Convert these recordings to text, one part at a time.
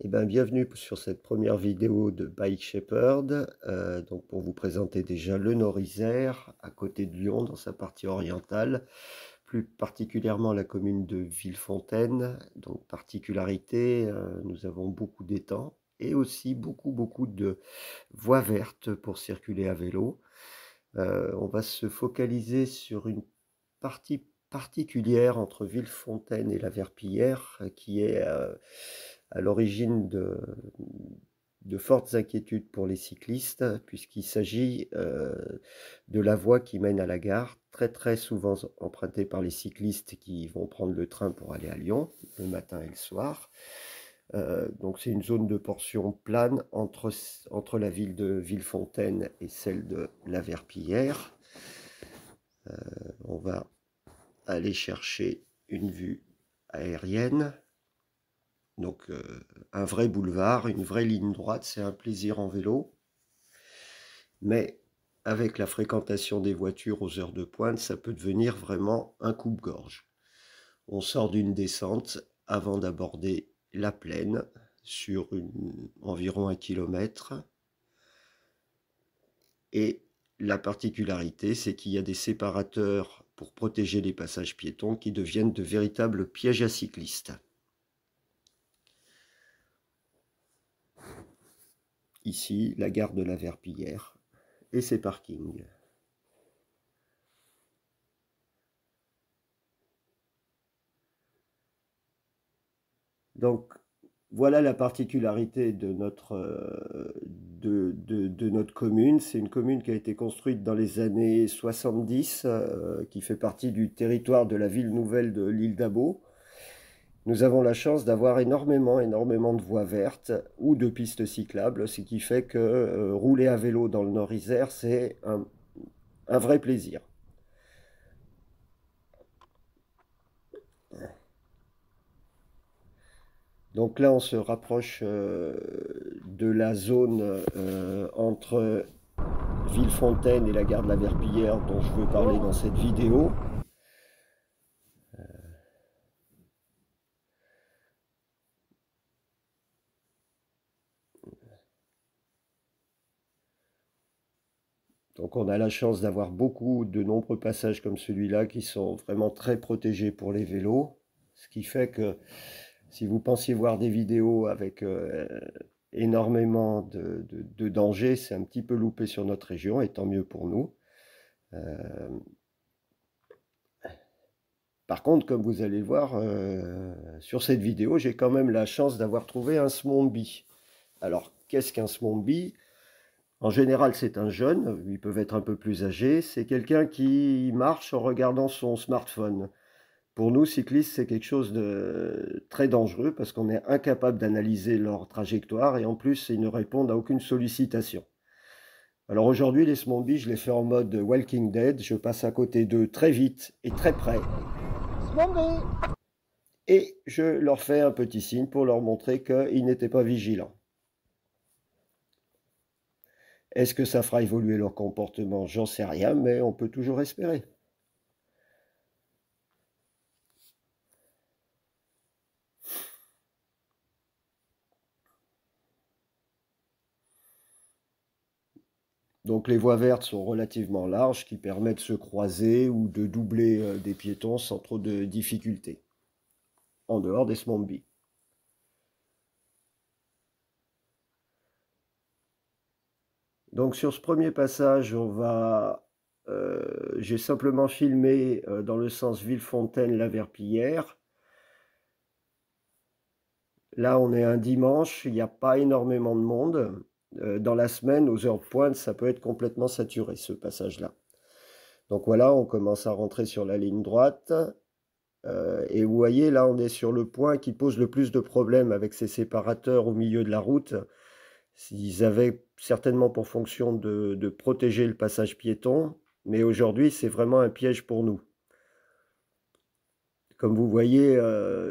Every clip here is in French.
Eh ben, bienvenue sur cette première vidéo de Bike Shepherd, donc pour vous présenter déjà le Nord-Isère, à côté de Lyon, dans sa partie orientale, plus particulièrement la commune de Villefontaine. Donc particularité, nous avons beaucoup d'étangs et aussi beaucoup de voies vertes pour circuler à vélo. On va se focaliser sur une partie particulière entre Villefontaine et la Verpillière, qui est à l'origine de fortes inquiétudes pour les cyclistes, puisqu'il s'agit de la voie qui mène à la gare, très souvent empruntée par les cyclistes qui vont prendre le train pour aller à Lyon, le matin et le soir. Donc c'est une zone de portion plane entre la ville de Villefontaine et celle de la Verpillière. On va aller chercher une vue aérienne. Donc un vrai boulevard, une vraie ligne droite, c'est un plaisir en vélo. Mais avec la fréquentation des voitures aux heures de pointe, ça peut devenir vraiment un coupe-gorge. On sort d'une descente avant d'aborder la plaine sur environ 1 kilomètre. Et la particularité, c'est qu'il y a des séparateurs pour protéger les passages piétons qui deviennent de véritables pièges à cyclistes. Ici, la gare de la Verpillière et ses parkings. Donc, voilà la particularité de notre commune. C'est une commune qui a été construite dans les années 70, qui fait partie du territoire de la ville nouvelle de l'île d'Abo. Nous avons la chance d'avoir énormément de voies vertes ou de pistes cyclables, ce qui fait que rouler à vélo dans le Nord-Isère, c'est un vrai plaisir. Donc là, on se rapproche de la zone entre Villefontaine et la gare de la Verpillière dont je veux parler dans cette vidéo. Donc on a la chance d'avoir de nombreux passages comme celui-là qui sont vraiment très protégés pour les vélos. Ce qui fait que si vous pensiez voir des vidéos avec énormément de dangers, c'est un petit peu loupé sur notre région, et tant mieux pour nous. Par contre, comme vous allez le voir, sur cette vidéo, j'ai quand même la chance d'avoir trouvé un Smombie. Alors, qu'est-ce qu'un Smombie? En général, c'est un jeune, ils peuvent être un peu plus âgés. C'est quelqu'un qui marche en regardant son smartphone. Pour nous, cyclistes, c'est quelque chose de très dangereux parce qu'on est incapable d'analyser leur trajectoire et en plus, ils ne répondent à aucune sollicitation. Alors aujourd'hui, les Smombies, je les fais en mode Walking Dead. Je passe à côté d'eux très vite et très près. Smombie! Et je leur fais un petit signe pour leur montrer qu'ils n'étaient pas vigilants. Est-ce que ça fera évoluer leur comportement? J'en sais rien, mais on peut toujours espérer. Donc les voies vertes sont relativement larges, qui permettent de se croiser ou de doubler des piétons sans trop de difficultés, en dehors des Smombies. Donc sur ce premier passage, j'ai simplement filmé dans le sens Villefontaine-La Verpillière. Là, on est un dimanche, il n'y a pas énormément de monde. Dans la semaine, aux heures de pointe, ça peut être complètement saturé, ce passage-là. Donc voilà, on commence à rentrer sur la ligne droite. Et vous voyez, là, on est sur le point qui pose le plus de problèmes avec ces séparateurs au milieu de la route. Ils avaient certainement pour fonction de protéger le passage piéton, mais aujourd'hui, c'est vraiment un piège pour nous. Comme vous voyez,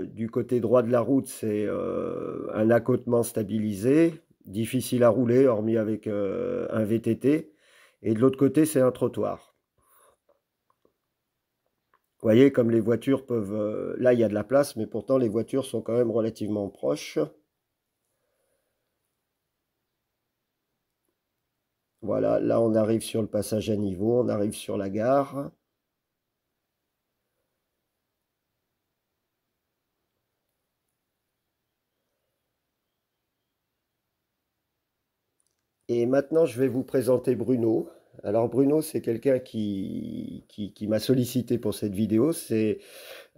du côté droit de la route, c'est un accotement stabilisé, difficile à rouler, hormis avec un VTT. Et de l'autre côté, c'est un trottoir. Vous voyez, comme les voitures peuvent... là, il y a de la place, mais pourtant, les voitures sont quand même relativement proches. Voilà, là on arrive sur le passage à niveau, on arrive sur la gare. Et maintenant, je vais vous présenter Bruno. Alors Bruno, c'est quelqu'un qui m'a sollicité pour cette vidéo. C'est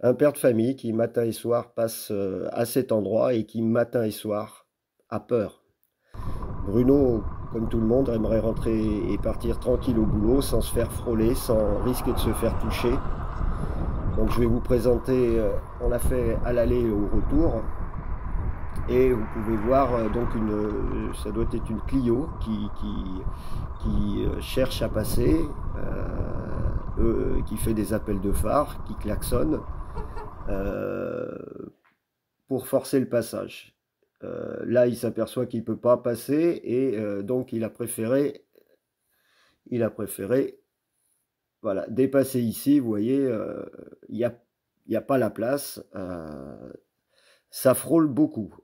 un père de famille qui, matin et soir, passe à cet endroit et qui, matin et soir, a peur. Bruno, comme tout le monde, aimerait rentrer et partir tranquille au boulot, sans se faire frôler, sans risquer de se faire toucher. Donc je vais vous présenter, on l'a fait à l'aller et au retour. Et vous pouvez voir ça doit être une Clio qui cherche à passer, qui fait des appels de phare, qui klaxonne pour forcer le passage. Là, il s'aperçoit qu'il ne peut pas passer et donc il a préféré voilà, dépasser ici. Vous voyez, il n'y a pas la place. Ça frôle beaucoup.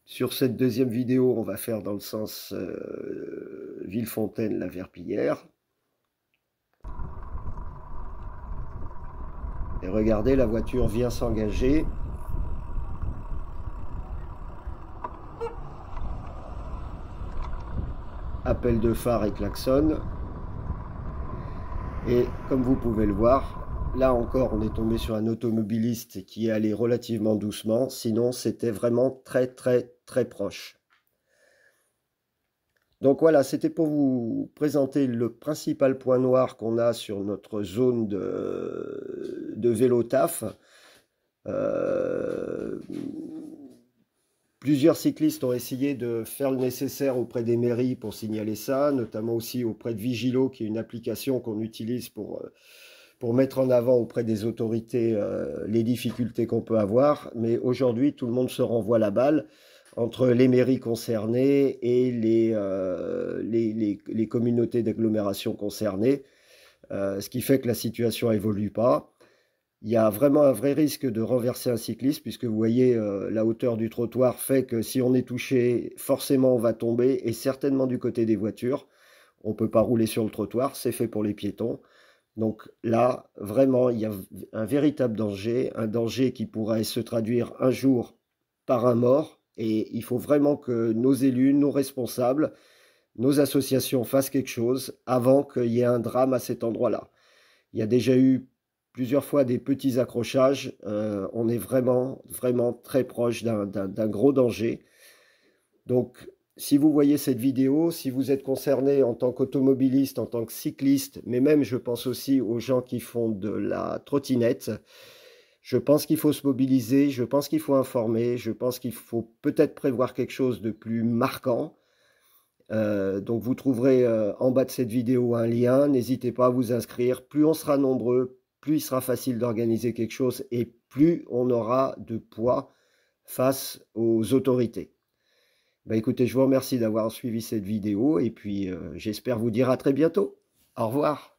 Sur cette deuxième vidéo, on va faire dans le sens Villefontaine-La Verpillière. Et regardez, la voiture vient s'engager. Appel de phare et klaxon. Et comme vous pouvez le voir, là encore, on est tombé sur un automobiliste qui est allé relativement doucement. Sinon, c'était vraiment très, très, très proche. Donc voilà, c'était pour vous présenter le principal point noir qu'on a sur notre zone de vélo taf. Plusieurs cyclistes ont essayé de faire le nécessaire auprès des mairies pour signaler ça, notamment aussi auprès de Vigilo, qui est une application qu'on utilise pour mettre en avant auprès des autorités les difficultés qu'on peut avoir. Mais aujourd'hui, tout le monde se renvoie la balle entre les mairies concernées et les communautés d'agglomération concernées, ce qui fait que la situation n'évolue pas. Il y a vraiment un vrai risque de renverser un cycliste, puisque vous voyez, la hauteur du trottoir fait que si on est touché, forcément on va tomber, et certainement du côté des voitures. On ne peut pas rouler sur le trottoir, c'est fait pour les piétons. Donc là, vraiment, il y a un véritable danger, un danger qui pourrait se traduire un jour par un mort. Et il faut vraiment que nos élus, nos responsables, nos associations fassent quelque chose avant qu'il y ait un drame à cet endroit-là. Il y a déjà eu plusieurs fois des petits accrochages. On est vraiment, vraiment très proche d'un gros danger. Donc, si vous voyez cette vidéo, si vous êtes concerné en tant qu'automobiliste, en tant que cycliste, mais même je pense aussi aux gens qui font de la trottinette, je pense qu'il faut se mobiliser, je pense qu'il faut informer, je pense qu'il faut peut-être prévoir quelque chose de plus marquant. Donc vous trouverez en bas de cette vidéo un lien, n'hésitez pas à vous inscrire. Plus on sera nombreux, plus il sera facile d'organiser quelque chose et plus on aura de poids face aux autorités. Bah écoutez, je vous remercie d'avoir suivi cette vidéo et puis j'espère vous dire à très bientôt. Au revoir.